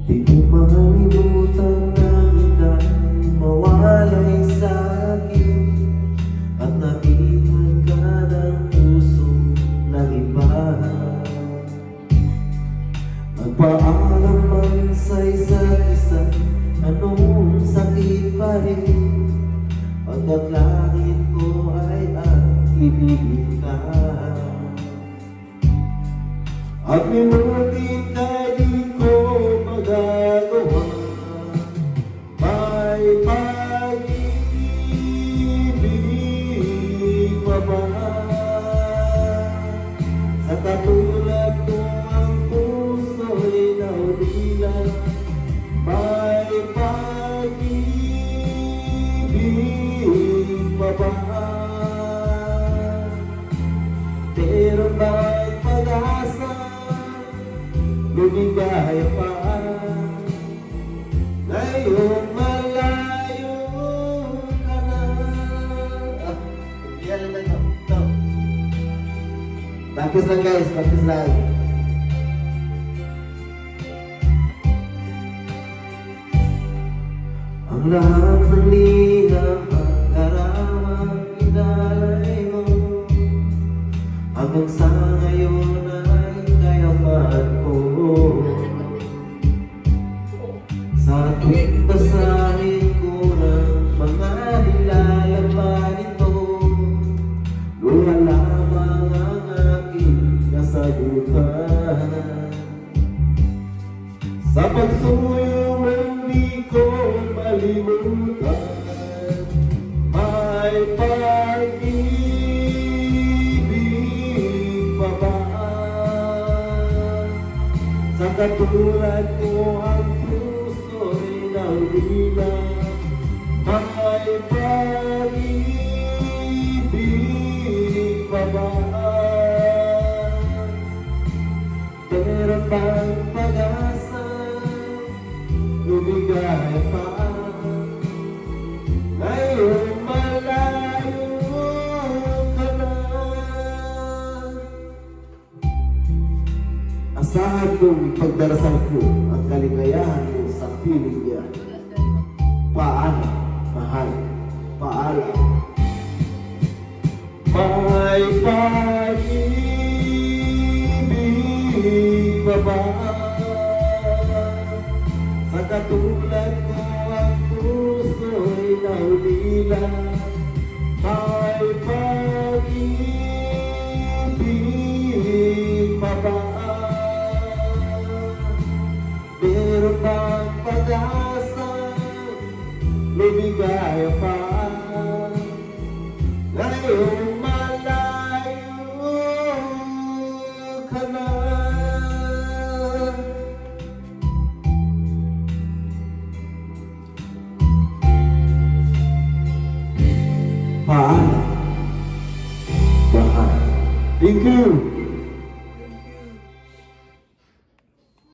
Di ko malimutan na ika'y mawalay sa'kin at naiwan ka ng puso ng iba. Magpaalam man sa isa't isa, anong sakit pa rin, pagkat langit ko ay ang ibigin ka. At minutin ka di ko magagawa, may pag-ibig pa ba? Sa katulad ko ang puso'y naulila, may pag-ibig pa ba? Pero ba'y pag-asa, lumigay pa? Ngayon malayo ka na. Yan lang ito. Practice lang guys, practice lang. Ang lahat ng liham at karamang idalay mo, hanggang sa ngayon ay kayaman ko. Sa tuwing basahin ko ng mga nilalaba nito, luha lamang ang aking nasagutan. Sa pagsuyo hindi ko malimutan, may pag-ibig pa ba? Sa katulad ko ang puso'y naulila, may pag-ibig pa ba? Meron bang pag-asa, lumigay pa? Ngayon malayo ka na. Asahan kong pagdarasal ko ang kaligayahan ko sa piling niya. Paalam, mahal, paalam. May pag-ibig pa ba? Sa katulad ko ang puso'y naulila, may pag-ibig pa ba? Meron bang pag-asa, lumigay pa?